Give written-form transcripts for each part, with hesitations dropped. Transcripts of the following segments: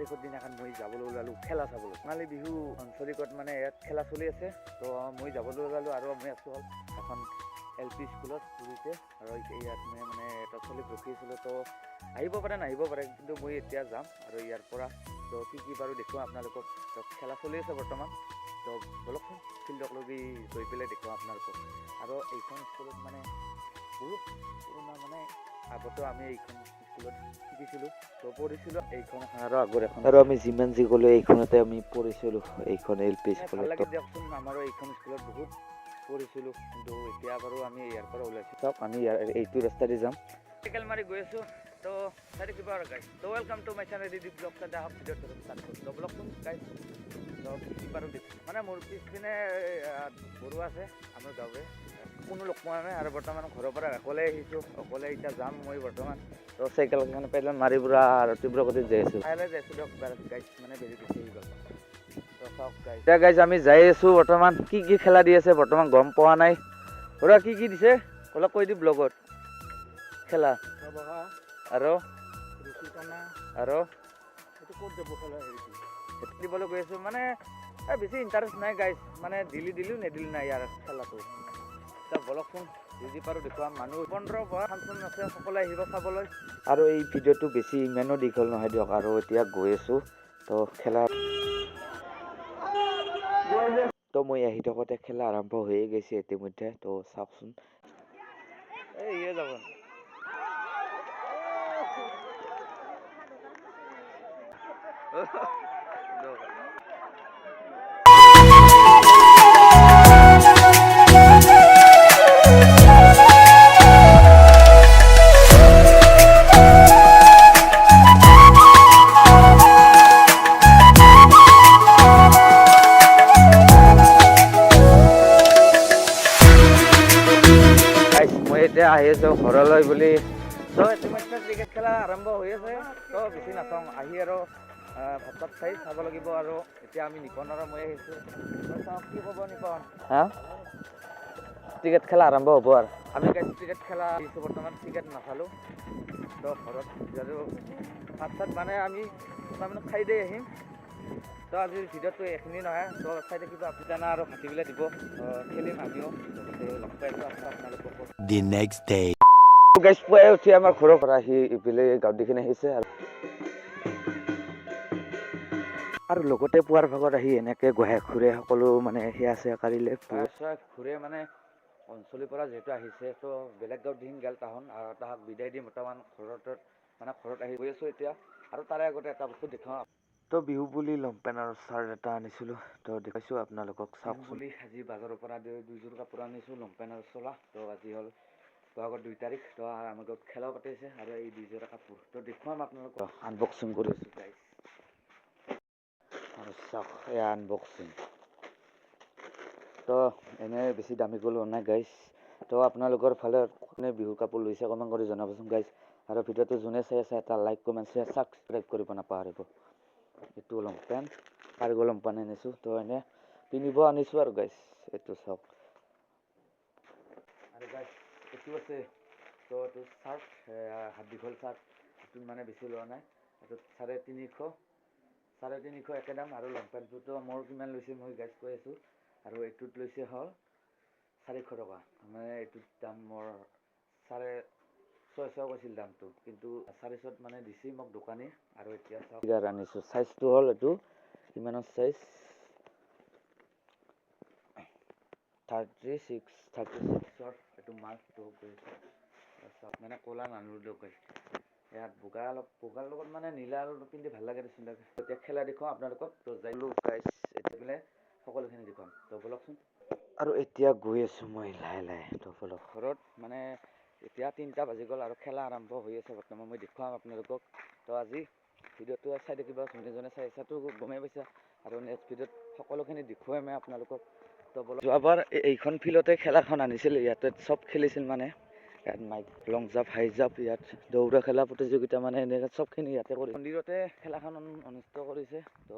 তাৰিখৰ দিনাখন মই যাবলৈ ওলালোঁ খেলা চাবলৈ। সোণালী বিহু আঞ্চলিকত মানে ইয়াত খেলা চলি আছে, তো মই যাবলৈ ওলালোঁ। আৰু মই আছোঁ হ'ল এখন LP স্কুলত পুৰীতে, আৰু ইয়াত মই মানে এটা চলি ৰখি আছিলোঁ। তো আহিব পাৰে নাহিব পাৰে, কিন্তু মই এতিয়া যাম আৰু ইয়াৰ পৰা তো কি বাৰু দেখুৱাম আপোনালোকক। তো খেলা চলি আছে বৰ্তমান, তো বলকচোন ফিল্ডক লগি গৈ পেলাই দেখুৱাম আপোনালোকক। আৰু এইখন স্কুলত মানে বহুত পুৰণা, মানে আগতো আমি এইখন স্কুলত শিকিছিলোঁ, তো পঢ়িছিলোঁ এইখন আৰু আগৰ এখন, আৰু আমি যিমান যি ক'লোঁ এইখনতে আমি পঢ়িছিলোঁ, এইখন LP স্কুলত। ভাল লাগে দিয়কচোন, আমাৰো এইখন স্কুলত বহুত পঢ়িছিলোঁ, কিন্তু এতিয়া বাৰু আমি ইয়াৰ পৰা ওলাইছোঁ। চাওক আমি এইটো ৰাস্তাদি যাম, চাইকেল মাৰি গৈ আছোঁ। তো চাই কিবা আৰু গাইজ, তো welcome to my channel Ridi blog. তাতে আহক ভিডিঅ'ত ষ্টাৰ্ট কৰোঁ। তো ব্লগচোন গাইজ, তো কি বাৰু মানে মোৰ পিছপিনে বড়ো আছে আমাৰ গাঁৱৰে, কোনো লগ পোৱা নাই। আৰু বৰ্তমান ঘৰৰ পৰা অকলে আহিছোঁ, অকলে এতিয়া যাম মই বৰ্তমান। তো চাইকেল মানে পেডেল মাৰি পুৰা তীব্ৰ গতিত যাই আছোঁ, কাইলৈ যাইছোঁ দিয়ক গাইজ, মানে বেছি বেছি হৈ গ'ল। তো চাওক গাইজ, এতিয়া গাইজ আমি যাই আছোঁ বৰ্তমান। কি খেলা দি আছে বৰ্তমান গম পোৱা নাই। ওৰা কি দিছে অলপ কৈ দি ব্লগত খেলা আৰু দিবলৈ গৈ আছোঁ। মানে বেছি ইণ্টাৰেষ্ট নাই গাইজ, মানে দিলোঁ নেদিলোঁ নাই ইয়াৰ খেলাটো। এতিয়া বলকচোন যদি পাৰোঁ দেখুৱাম। মানুহ 15 পৰা ফাংচন আছে, সকলোৱে আহিব চাবলৈ। আৰু এই ভিডিঅ'টো বেছি ইমানো দীঘল নহয় দিয়ক। আৰু এতিয়া গৈ আছোঁ, তো খেলা, তো মই আহি থাকোঁতে খেলা আৰম্ভ হৈয়ে গৈছে ইতিমধ্যে। তো চাওকচোন, ইয়ে যাব এতিয়া আহি আছোঁ ঘৰলৈ বুলি। তো ইতিমধ্যে ক্ৰিকেট খেলা আৰম্ভ হৈ আছে, তো বেছি নাচাওঁ, আহি আৰু ভাত চাত খাই চাব লাগিব। আৰু এতিয়া আমি নিপন আৰু মই আহিছোঁ, চাওঁ কি ক'ব নিপন। হা, ক্ৰিকেট খেলা আৰম্ভ হ'ব আৰু আমি ক্ৰিকেট খেলা আহিছোঁ বৰ্তমান। ক্ৰিকেট নাচালোঁ, তো ঘৰত আৰু ভাত চাত মানে আমি তাৰমানে খাই দি আহিম। তো আজিৰ ভিডিঅ'টো এইখিনি নহয়, তো চাই থাকিব আপুনি আৰু ভাটিবিলাক দিব, খেলিম আমিও। লগ পাই আছোঁ আপোনালোকক। The next day. গাইজ পুৱাই উঠি আমাৰ ঘৰৰ পৰা আহি ইপিনে গাঁৱত দিখিনি আহিছে, আৰু লগতে পুৱাৰ ভাগত আহি এনেকৈ গোহাঁই ঘূৰে সকলো মানে সেয়া আছে কালিলে ঘূৰে। মানে অঞ্চলৰ পৰা যিহেতু আহিছে, তো বেলেগ গাঁৱত দিন গেল তাহোন, আৰু তাহাক বিদায় দি বৰ্তমান ঘৰত আহি গৈ আছোঁ এতিয়া। আৰু তাৰে আগতে এটা বস্তু দেখাওঁ, তো বিহু বুলি লংপেণ্ট আৰু চাৰ্ট এটা আনিছিলোঁ, তো দেখাইছোঁ আপোনালোকক। চাওক বুলি আজি বাজাৰৰ পৰা দুইযোৰ কাপোৰ আনিছোঁ, লংপেণ্ট আৰু চোলা। তো আজি হ'ল বহাগৰ 2 তাৰিখ, তো আমাৰ গাঁৱত খেলাও পাতিছে, আৰু এই দুইযোৰা কাপোৰ তো দেখুৱাম আপোনালোকক। আনবক্সিং কৰি আছোঁ গাইজ, আৰু চাওক এয়া আনবক্সিং। তো এনে বেছি দামী গ'লো নাই গাইজ। তো আপোনালোকৰ ফালে কোনে বিহুৰ কাপোৰ লৈছে কমেণ্ট কৰি জনাবচোন গাইজ। আৰু ভিডিঅ'টো যোনে চাই আছে এটা লাইক কমেণ্ট শ্বেয়াৰ ছাবস্ক্ৰাইব কৰিব নাপাহৰিব। এইটো লংপেণ্ট কাৰ্গো লংপেণ্ট আনিছোঁ, তো এনে পিন্ধিব আনিছোঁ আৰু গাইজ। এইটো চাওক, আৰু গাইজ এইটো আছে, তো এইটো চাৰ্ট, হাত দীঘল চাৰ্ট। এইটোত মানে বেছি লোৱা নাই, এইটোত 350 একে দাম। আৰু লংপেণ্টটোতো মোৰ কিমান লৈছে মই গাইজ কৈ আছোঁ, আৰু এইটোত লৈছে হ'ল 400 টকা। মানে এইটোত দাম মোৰ 650 কৈছিল দামটো, কিন্তু 400 মানে দিছে মোক দোকানী। আৰু এতিয়া চাওক আনিছোঁ, চাইজটো হ'ল এইটো কিমানৰ চাইজ, 36ৰ এইটো মাৰ্কটো গৈছে। চাওক মানে ক'লা নানিলোঁ গাইজ, ইয়াত বগাৰ লগত মানে নীলা আৰু পিন্ধি ভাল লাগে দেচোন। এতিয়া খেলা দেখুৱাম আপোনালোকক, তো যাইলোঁ গাইজ এতিয়া বোলে সকলোখিনি দেখুৱাম, তো বলকচোন। আৰু এতিয়া গৈ আছোঁ মই লাহে লাহে, তো বলক ঘৰত। মানে এতিয়া 3টা বাজি গ'ল, আৰু খেলা আৰম্ভ হৈ আছে বৰ্তমান, মই দেখুৱাম আপোনালোকক। তো আজি ভিডিঅ'টো চাই থাকিব, যোনে চাই আছাতো গমেই পাইছা। আৰু নেক্সট ভিডিঅ'ত সকলোখিনি দেখুৱাম মই আপোনালোকক। তো বলক, যোৱাবাৰ এইখন ফিল্ডতে খেলাখন আনিছিল, ইয়াতে চব খেলিছিল। মানে ইয়াত লং জাম্প, হাই জাম্প, ইয়াত দৌৰা খেলা প্ৰতিযোগিতা, মানে এনেকৈ চবখিনি ইয়াতে কৰি মন্দিৰতে খেলাখন অনুষ্ঠিত কৰিছে। তো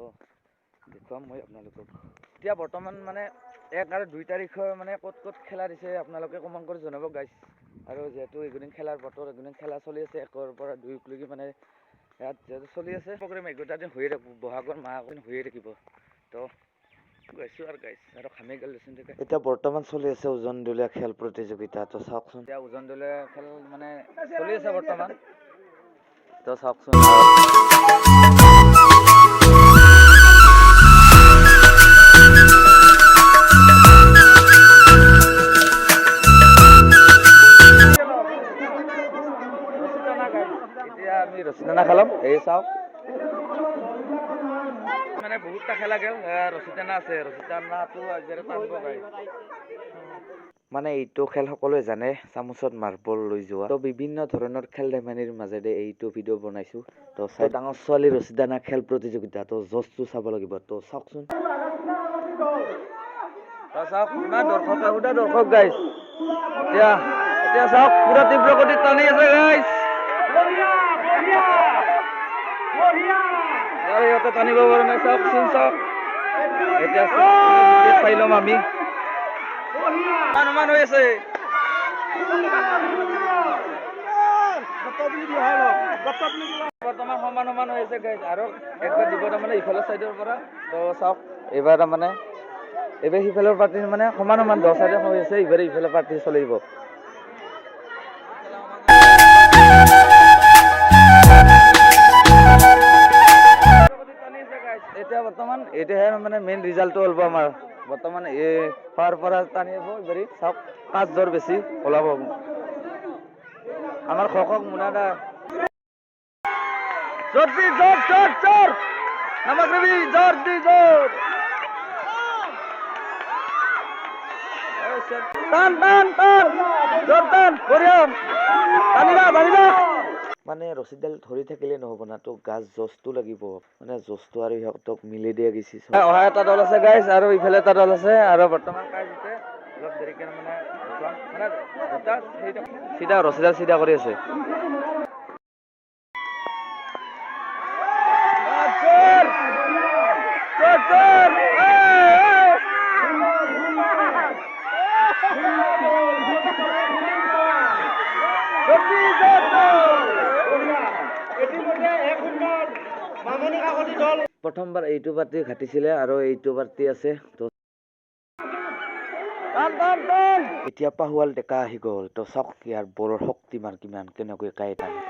দেখুৱাম মই আপোনালোকক। এতিয়া বৰ্তমান মানে 1 আৰু 2 তাৰিখৰ মানে ক'ত খেলা দিছে আপোনালোকে কমেণ্ট কৰি জনাব গাইজ। আৰু যিহেতু এইকেইদিন খেলাৰ বতৰ, এইকেইদিন খেলা চলি আছে 1ৰ পৰা 2 লৈকে, মানে ইয়াত যেহেতু চলি আছে প্ৰগ্ৰেম এঘণ্টা দিন হৈয়ে থাকিব, বহাগৰ মাহ অকণ হৈয়ে থাকিব। তো গৈছোঁ আৰু গাইছ আৰু খামে গ'ল দেচোন। এতিয়া বৰ্তমান চলি আছে ওজন দলীয়া খেল প্ৰতিযোগিতা। তো চাওকচোন, এতিয়া ওজন দলীয়া খেল মানে চলি আছে বৰ্তমান। তো চাওকচোন, এতিয়া আমি ৰছীদানা খেলাম। এই চাওক মানে বহুতটা খেলা গেল, ৰছীদানা আছে, ৰছীদানাটো একবাৰে টানিব গাই। মানে এইটো খেল সকলোৱে জানে, চামুচত মাৰ্বল লৈ যোৱা। তো বিভিন্ন ধৰণৰ খেল ধেমালিৰ মাজেৰে এইটো ভিডিঅ' বনাইছোঁ। তো চাই ডাঙৰ ছোৱালী ৰছীদানা খেল প্ৰতিযোগিতা। তো জজটো চাব লাগিব। তো চাওকচোন, চাওক ইমান দৰ্শক, সুধা দৰ্শক গাইছ। এতিয়া চাওক পুৰা তীব্ৰ গতিত টানি আছে গাইছ। সিহঁতে টানিব পৰা নাই, চাওকচোন চাওক। এতিয়া চাই ল'ম আমি, সমান হৈ আছে। বৰ্তমান সমান হৈ আছে গাইছ। আৰু একবাৰ দিব তাৰমানে ইফালৰ চাইডৰ পৰা। তো চাওক এইবাৰ তাৰমানে এইবাৰ সিফালৰ পাৰ্টি মানে সমান 10 চাইডে হৈ আছে, ইফালে ইফালৰ পাৰ্টি চলিব। এতিয়া বৰ্তমান এইটোহে মানে মেইন ৰিজাল্টটো ওলাব আমাৰ। বৰ্তমান এই হোৱাৰ পৰা টানি হেৰি চাওক 5 জোৰ বেছি ওলাব আমাৰ খকক মুনাদা। জোৰ দি জোৰ নামাকৰিবি, জোৰ দি জোৰ টান জোৰ টান বঢ়িয়া, টানিবা। মানে ৰছীডাল ধৰি থাকিলে নহ'ব না, তো গাছ জচটো লাগিব। মানে জচটো আৰু সিহঁতক মিলি দিয়া গৈছে। অহা এটা দল আছে গাইছ, আৰু ইফালে এটা দল আছে। আৰু বৰ্তমান কাজ হৈছে অলপ দেৰিকে মানে চিধা ৰছীডাল চিধা কৰি আছে। প্ৰথমবাৰ এইটো পাৰ্টি ঘাটিছিলে আৰু এইটো পাৰ্টি আছে। তো এতিয়া পাহুৱাল ডেকা আহি গ'ল। তো চাওক ইয়াৰ বৰৰ শক্তিমান কিমান, কেনেকৈ কাই টানে।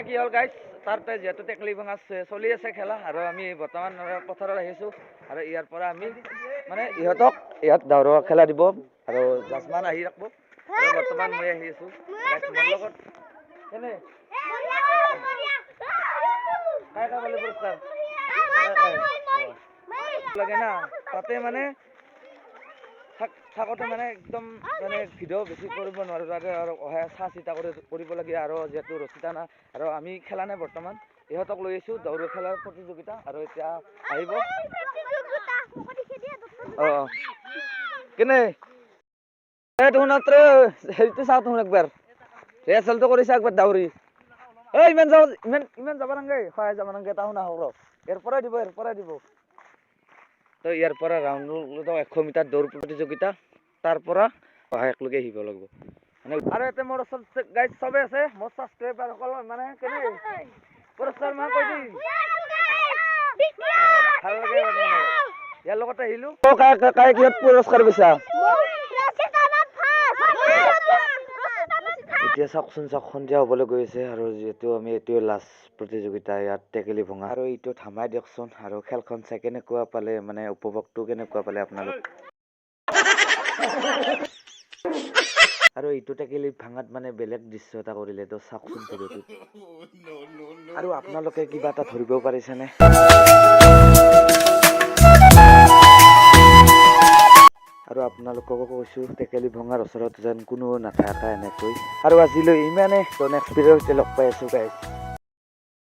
কি হ'ল গাইছ, তাতে যিহেতু টেকলি ভঙা চলি আছে খেলা, আৰু আমি বৰ্তমান পথাৰত আহিছোঁ। আৰু ইয়াৰ পৰা আমি মানে ইহঁতক ইয়াত দাউৰা খেলা দিব, আৰু জাজমান আহি ৰাখিব। আৰু বৰ্তমান মই আহি আছোঁ মোৰ লগত। কেনে পুৰস্কাৰ লাগে না, তাতে মানে থাকোঁতে মানে একদম মানে ভিডিঅ' বেছি কৰিব নোৱাৰোঁ, তাতে আৰু চাহ চিতা কৰিব লাগে। আৰু যিহেতু ৰছীদানা আৰু আমি খেলা নাই বৰ্তমান, ইহঁতক লৈ আহিছোঁ দৌৰ খেলাৰ প্ৰতিযোগিতা। আৰু এতিয়া আহিব। কেনে দেখোন হেৰিটো চাওঁ দেখোন একবাৰ, ৰিহাৰ্চেলটো কৰিছে একবাৰ দাউৰি। ইমান যাব নালাগে, সহায় যাব নালাগে, এটা শুনা হওক, ইয়াৰ পৰাই দিব। তো ইয়াৰ পৰা ৰাউণ্ড 100 মিটাৰ দৌৰ প্ৰতিযোগিতা, তাৰ পৰা সহায়কলৈকে আহিব লাগিব মানে। আৰু ইয়াতে মোৰ ওচৰত গাইড চবেই আছে, মোৰ ছাবস্ক্ৰাইবাৰসকল মানে কেনে পুৰস্কাৰ মই কৈ দিম ভাল লাগে মানে। ইয়াৰ লগতে আহিলোঁ। কাই কিহত পুৰস্কাৰ পাইছা? এতিয়া চাওকচোন, সন্ধিয়া হ'বলৈ গৈ আছে। আৰু যিহেতু আমি এইটোৱে লাষ্ট প্ৰতিযোগিতা, ইয়াত টেকেলি ভঙা। আৰু এইটো থামাই দিয়কচোন। আৰু খেলখন চাই কেনেকুৱা পালে, মানে উপভোগটো কেনেকুৱা পালে আপোনালোক। আৰু এইটো টেকেলি ভাঙাত মানে বেলেগ দৃশ্য এটা কৰিলে। তো চাওকচোন ভিডিঅ'টো। আৰু আপোনালোকে কিবা এটা ধৰিব পাৰিছেনে? আৰু আপোনালোককো কৈছোঁ, টেকেলি ভঙাৰ ওচৰত যেন কোনো নাথাকে এনেকৈ। আৰু আজিলৈ ইমানে। তো নেক্সট ভিডিঅ'তে লগ পাই আছোঁ গাইছ।